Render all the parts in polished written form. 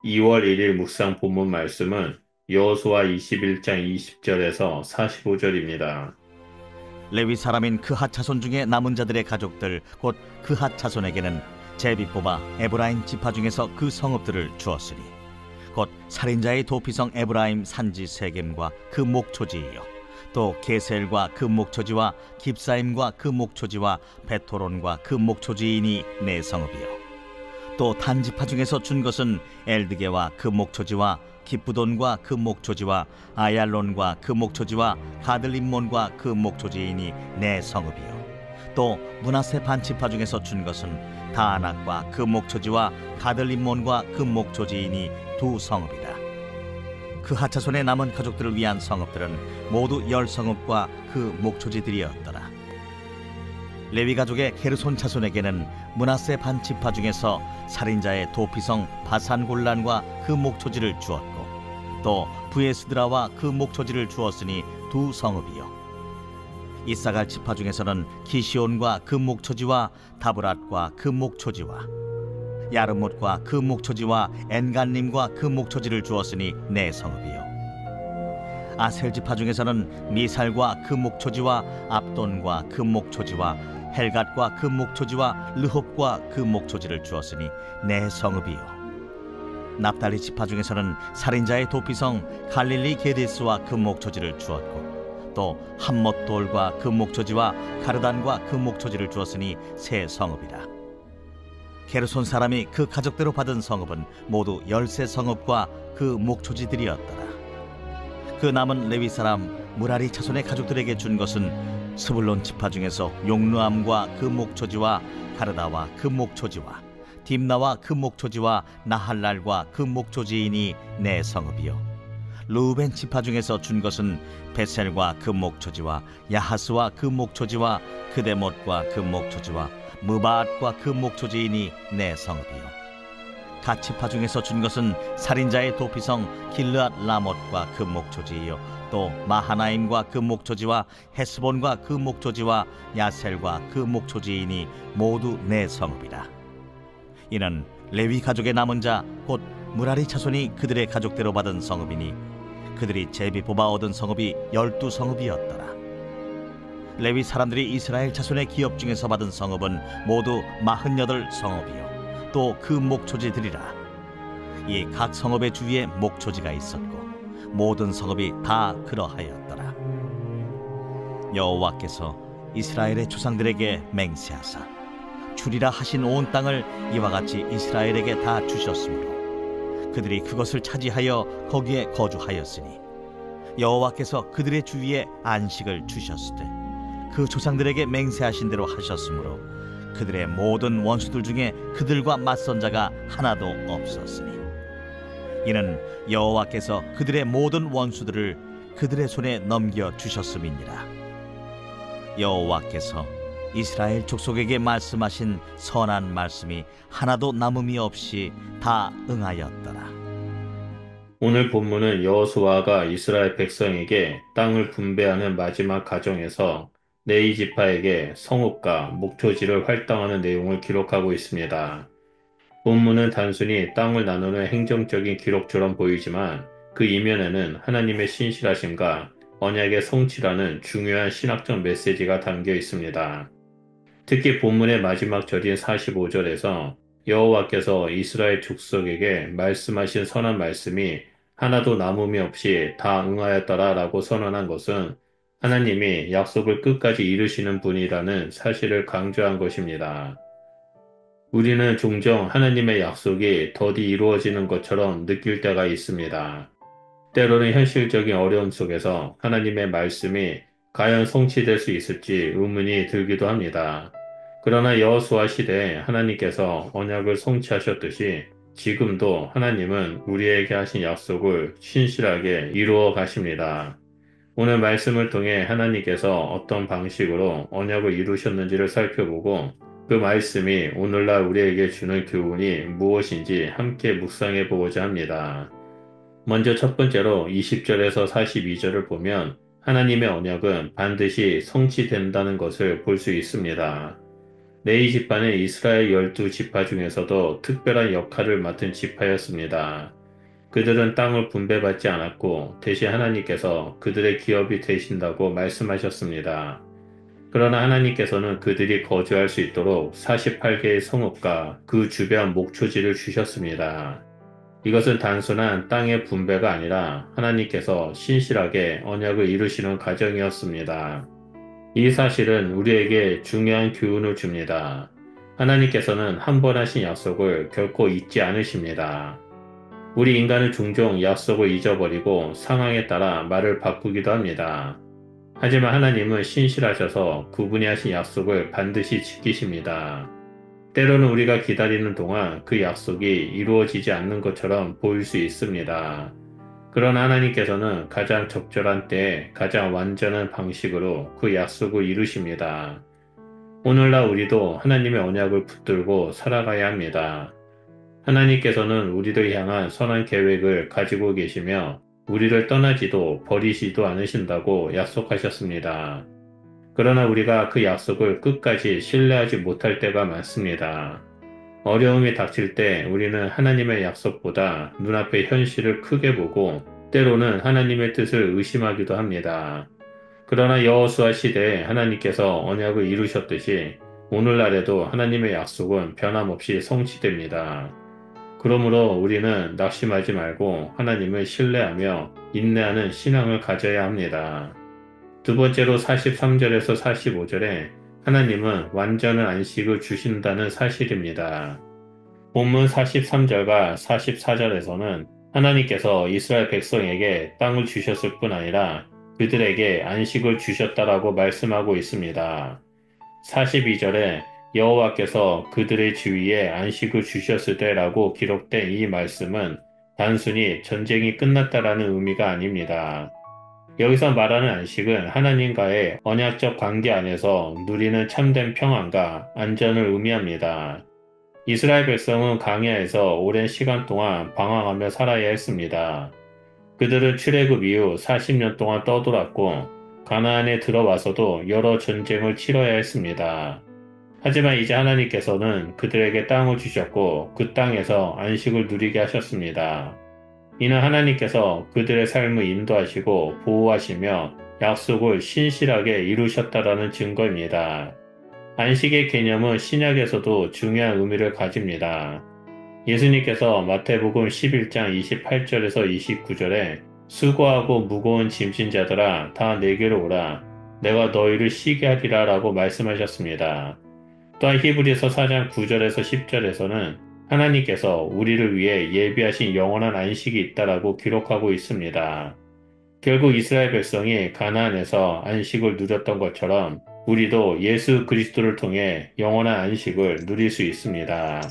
2월 1일 묵상 본문 말씀은 여호수아 21장 20절에서 45절입니다. 레위 사람인 그핫 자손 중에 남은 자들의 가족들 곧 그핫 자손에게는 제비 뽑아 에브라임 지파 중에서 그 성읍들을 주었으니 곧 살인자의 도피성 에브라임 산지 세겜과 그 목초지이요 또 게셀과 그 목초지와 깁사임과 그 목초지와 베토론과 그 목초지이니 네 성읍이요 또 단지파 중에서 준 것은 엘드게와 그 목초지와 기브돈과 그 목초지와 아얄론과 그 목초지와 가들림몬과 그 목초지이니 네 성읍이요 또 므낫세 반지파 중에서 준 것은 다안악과 그 목초지와 가들림몬과 그 목초지이니 두 성읍이라. 그 하차손의 남은 가족들을 위한 성읍들은 모두 10성읍과 그 목초지들이었더라. 레위 가족의 게르손 자손에게는 므낫세 반지파 중에서 살인자의 도피성 바산골란과 그 목초지를 주었고 또 부에스드라와 그 목초지를 주었으니 두 성읍이요 이사갈 지파 중에서는 기시온과 그 목초지와 다브랏과 그 목초지와 야르못과 그 목초지와 엔간님과 그 목초지를 주었으니 네 성읍이요 아셀 지파 중에서는 미살과 그 목초지와 압돈과 그 목초지와 헬갓과 그 목초지와 르홉과 그 목초지를 주었으니 네 성읍이요 납달리 지파 중에서는 살인자의 도피성 갈릴리 게데스와 그 목초지를 주었고 또 함못돌과 그 목초지와 가르단과 그 목초지를 주었으니 세 성읍이라. 게르손 사람이 그 가족대로 받은 성읍은 모두 13성읍과 그 목초지들이었더라. 그 남은 레위 사람 무라리 자손의 가족들에게 준 것은 스불론 지파 중에서 용르암과 그 목초지와 가르다와 그 목초지와 딥나와 그 목초지와 나할랄과 그 목초지이니 네 성읍이요 루벤 지파 중에서 준 것은 베셀과 그 목초지와 야하스와 그 목초지와 그데못과 그 목초지와 무바앗과 그 목초지이니 네 성읍이요 갓 지파 중에서 준 것은 살인자의 도피성 길르앗 라못과 그 목초지이요 또 마하나임과 그 목초지와 헤스본과 그 목초지와 야셀과 그 목초지이니 모두 네 성읍이라. 이는 레위 가족의 남은 자 곧 무라리 자손이 그들의 가족대로 받은 성읍이니 그들이 제비 뽑아 얻은 성읍이 12성읍이었더라. 레위 사람들이 이스라엘 자손의 기업 중에서 받은 성읍은 모두 48성읍이요 또 그 목초지들이라. 이 각 성읍의 주위에 목초지가 있었고 모든 성읍이 다 그러하였더라. 여호와께서 이스라엘의 조상들에게 맹세하사 주리라 하신 온 땅을 이와 같이 이스라엘에게 다 주셨으므로 그들이 그것을 차지하여 거기에 거주하였으니 여호와께서 그들의 주위에 안식을 주셨을 때 그 조상들에게 맹세하신 대로 하셨으므로 그들의 모든 원수들 중에 그들과 맞선 자가 하나도 없었으니 이는 여호와께서 그들의 모든 원수들을 그들의 손에 넘겨 주셨음이니라. 여호와께서 이스라엘 족속에게 말씀하신 선한 말씀이 하나도 남음이 없이 다 응하였더라. 오늘 본문은 여호수아가 이스라엘 백성에게 땅을 분배하는 마지막 과정에서 네이 지파에게 성읍과 목초지를 할당하는 내용을 기록하고 있습니다. 본문은 단순히 땅을 나누는 행정적인 기록처럼 보이지만 그 이면에는 하나님의 신실하심과 언약의 성취라는 중요한 신학적 메시지가 담겨 있습니다. 특히 본문의 마지막 절인 45절에서 여호와께서 이스라엘 족속에게 말씀하신 선한 말씀이 하나도 남음이 없이 다 응하였더라라고 선언한 것은 하나님이 약속을 끝까지 이루시는 분이라는 사실을 강조한 것입니다. 우리는 종종 하나님의 약속이 더디 이루어지는 것처럼 느낄 때가 있습니다. 때로는 현실적인 어려움 속에서 하나님의 말씀이 과연 성취될 수 있을지 의문이 들기도 합니다. 그러나 여호수아 시대에 하나님께서 언약을 성취하셨듯이 지금도 하나님은 우리에게 하신 약속을 신실하게 이루어 가십니다. 오늘 말씀을 통해 하나님께서 어떤 방식으로 언약을 이루셨는지를 살펴보고 그 말씀이 오늘날 우리에게 주는 교훈이 무엇인지 함께 묵상해 보고자 합니다. 먼저 첫 번째로 20절에서 42절을 보면 하나님의 언약은 반드시 성취된다는 것을 볼 수 있습니다. 레위 지파는 이스라엘 12지파 중에서도 특별한 역할을 맡은 지파였습니다. 그들은 땅을 분배받지 않았고 대신 하나님께서 그들의 기업이 되신다고 말씀하셨습니다. 그러나 하나님께서는 그들이 거주할 수 있도록 48개의 성읍과 그 주변 목초지를 주셨습니다. 이것은 단순한 땅의 분배가 아니라 하나님께서 신실하게 언약을 이루시는 과정이었습니다. 이 사실은 우리에게 중요한 교훈을 줍니다. 하나님께서는 한 번 하신 약속을 결코 잊지 않으십니다. 우리 인간은 종종 약속을 잊어버리고 상황에 따라 말을 바꾸기도 합니다. 하지만 하나님은 신실하셔서 그분이 하신 약속을 반드시 지키십니다. 때로는 우리가 기다리는 동안 그 약속이 이루어지지 않는 것처럼 보일 수 있습니다. 그러나 하나님께서는 가장 적절한 때에 가장 완전한 방식으로 그 약속을 이루십니다. 오늘날 우리도 하나님의 언약을 붙들고 살아가야 합니다. 하나님께서는 우리를 향한 선한 계획을 가지고 계시며 우리를 떠나지도 버리지도 않으신다고 약속하셨습니다. 그러나 우리가 그 약속을 끝까지 신뢰하지 못할 때가 많습니다. 어려움이 닥칠 때 우리는 하나님의 약속보다 눈앞의 현실을 크게 보고 때로는 하나님의 뜻을 의심하기도 합니다. 그러나 여호수아 시대에 하나님께서 언약을 이루셨듯이 오늘날에도 하나님의 약속은 변함없이 성취됩니다. 그러므로 우리는 낙심하지 말고 하나님을 신뢰하며 인내하는 신앙을 가져야 합니다. 두 번째로 43절에서 45절에 하나님은 완전한 안식을 주신다는 사실입니다. 본문 43절과 44절에서는 하나님께서 이스라엘 백성에게 땅을 주셨을 뿐 아니라 그들에게 안식을 주셨다라고 말씀하고 있습니다. 42절에 여호와께서 그들의 주위에 안식을 주셨을 때라고 기록된 이 말씀은 단순히 전쟁이 끝났다라는 의미가 아닙니다. 여기서 말하는 안식은 하나님과의 언약적 관계 안에서 누리는 참된 평안과 안전을 의미합니다. 이스라엘 백성은 광야에서 오랜 시간 동안 방황하며 살아야 했습니다. 그들은 출애굽 이후 40년 동안 떠돌았고 가나안에 들어와서도 여러 전쟁을 치러야 했습니다. 하지만 이제 하나님께서는 그들에게 땅을 주셨고 그 땅에서 안식을 누리게 하셨습니다. 이는 하나님께서 그들의 삶을 인도하시고 보호하시며 약속을 신실하게 이루셨다라는 증거입니다. 안식의 개념은 신약에서도 중요한 의미를 가집니다. 예수님께서 마태복음 11장 28절에서 29절에 수고하고 무거운 짐진 자들아 다 내게로 오라 내가 너희를 쉬게 하리라 라고 말씀하셨습니다. 또한 히브리서 4장 9절에서 10절에서는 하나님께서 우리를 위해 예비하신 영원한 안식이 있다라고 기록하고 있습니다. 결국 이스라엘 백성이 가나안에서 안식을 누렸던 것처럼 우리도 예수 그리스도를 통해 영원한 안식을 누릴 수 있습니다.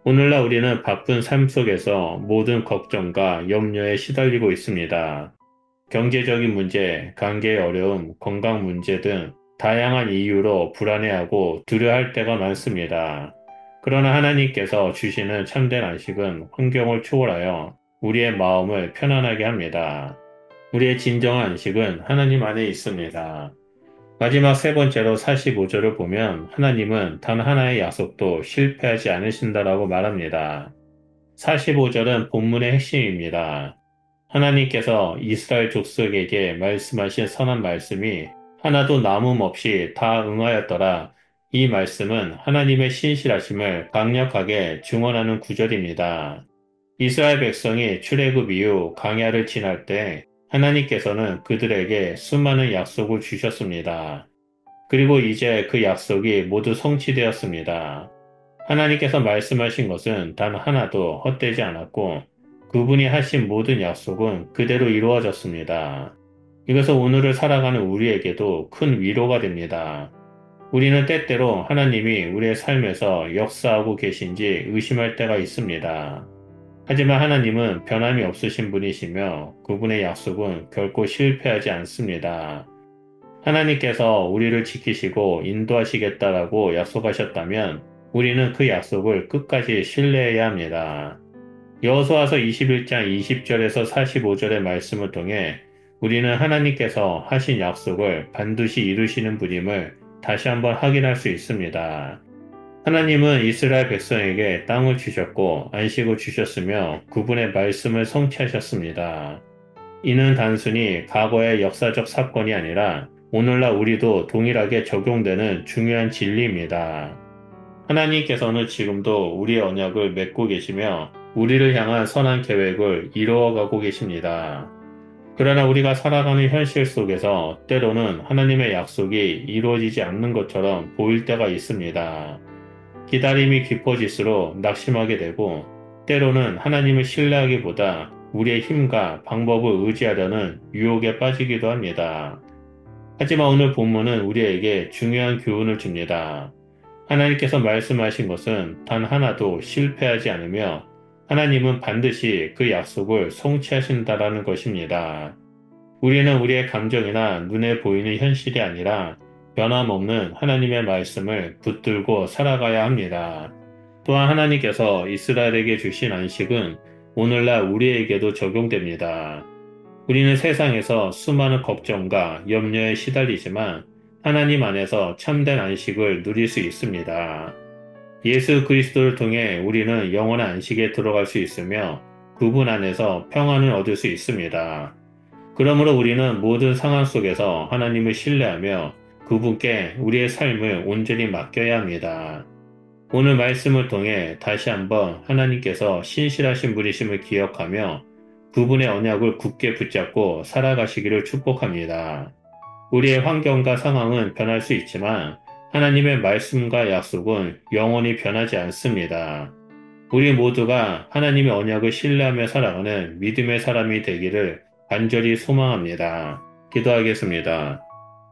오늘날 우리는 바쁜 삶 속에서 모든 걱정과 염려에 시달리고 있습니다. 경제적인 문제, 관계의 어려움, 건강 문제 등 다양한 이유로 불안해하고 두려워할 때가 많습니다. 그러나 하나님께서 주시는 참된 안식은 환경을 초월하여 우리의 마음을 편안하게 합니다. 우리의 진정한 안식은 하나님 안에 있습니다. 마지막 세 번째로 45절을 보면 하나님은 단 하나의 약속도 실패하지 않으신다라고 말합니다. 45절은 본문의 핵심입니다. 하나님께서 이스라엘 족속에게 말씀하신 선한 말씀이 하나도 남음 없이 다 응하였더라. 이 말씀은 하나님의 신실하심을 강력하게 증언하는 구절입니다. 이스라엘 백성이 출애굽 이후 광야를 지날 때 하나님께서는 그들에게 수많은 약속을 주셨습니다. 그리고 이제 그 약속이 모두 성취되었습니다. 하나님께서 말씀하신 것은 단 하나도 헛되지 않았고 그분이 하신 모든 약속은 그대로 이루어졌습니다. 이것은 오늘을 살아가는 우리에게도 큰 위로가 됩니다. 우리는 때때로 하나님이 우리의 삶에서 역사하고 계신지 의심할 때가 있습니다. 하지만 하나님은 변함이 없으신 분이시며 그분의 약속은 결코 실패하지 않습니다. 하나님께서 우리를 지키시고 인도하시겠다라고 약속하셨다면 우리는 그 약속을 끝까지 신뢰해야 합니다. 여호수아서 21장 20절에서 45절의 말씀을 통해 우리는 하나님께서 하신 약속을 반드시 이루시는 분임을 다시 한번 확인할 수 있습니다. 하나님은 이스라엘 백성에게 땅을 주셨고 안식을 주셨으며 그분의 말씀을 성취하셨습니다. 이는 단순히 과거의 역사적 사건이 아니라 오늘날 우리도 동일하게 적용되는 중요한 진리입니다. 하나님께서는 지금도 우리의 언약을 맺고 계시며 우리를 향한 선한 계획을 이루어가고 계십니다. 그러나 우리가 살아가는 현실 속에서 때로는 하나님의 약속이 이루어지지 않는 것처럼 보일 때가 있습니다. 기다림이 깊어질수록 낙심하게 되고 때로는 하나님을 신뢰하기보다 우리의 힘과 방법을 의지하려는 유혹에 빠지기도 합니다. 하지만 오늘 본문은 우리에게 중요한 교훈을 줍니다. 하나님께서 말씀하신 것은 단 하나도 실패하지 않으며 하나님은 반드시 그 약속을 성취하신다라는 것입니다. 우리는 우리의 감정이나 눈에 보이는 현실이 아니라 변함없는 하나님의 말씀을 붙들고 살아가야 합니다. 또한 하나님께서 이스라엘에게 주신 안식은 오늘날 우리에게도 적용됩니다. 우리는 세상에서 수많은 걱정과 염려에 시달리지만 하나님 안에서 참된 안식을 누릴 수 있습니다. 예수 그리스도를 통해 우리는 영원한 안식에 들어갈 수 있으며 그분 안에서 평안을 얻을 수 있습니다. 그러므로 우리는 모든 상황 속에서 하나님을 신뢰하며 그분께 우리의 삶을 온전히 맡겨야 합니다. 오늘 말씀을 통해 다시 한번 하나님께서 신실하신 분이심을 기억하며 그분의 언약을 굳게 붙잡고 살아가시기를 축복합니다. 우리의 환경과 상황은 변할 수 있지만 하나님의 말씀과 약속은 영원히 변하지 않습니다. 우리 모두가 하나님의 언약을 신뢰하며 살아가는 믿음의 사람이 되기를 간절히 소망합니다. 기도하겠습니다.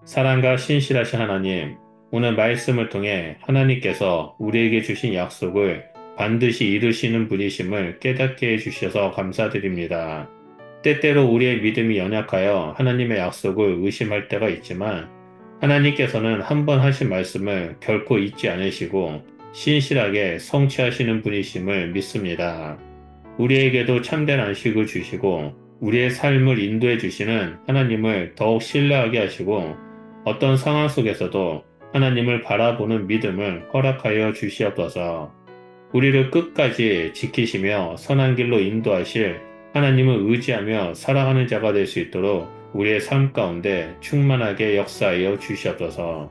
사랑과 신실하신 하나님, 오늘 말씀을 통해 하나님께서 우리에게 주신 약속을 반드시 이루시는 분이심을 깨닫게 해주셔서 감사드립니다. 때때로 우리의 믿음이 연약하여 하나님의 약속을 의심할 때가 있지만 하나님께서는 한 번 하신 말씀을 결코 잊지 않으시고 신실하게 성취하시는 분이심을 믿습니다. 우리에게도 참된 안식을 주시고 우리의 삶을 인도해 주시는 하나님을 더욱 신뢰하게 하시고 어떤 상황 속에서도 하나님을 바라보는 믿음을 허락하여 주시옵소서. 우리를 끝까지 지키시며 선한 길로 인도하실 하나님을 의지하며 살아가는 자가 될 수 있도록 우리의 삶 가운데 충만하게 역사하여 주시옵소서.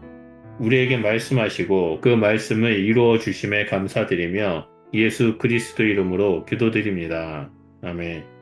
우리에게 말씀하시고 그 말씀을 이루어 주심에 감사드리며 예수 그리스도 이름으로 기도드립니다. 아멘.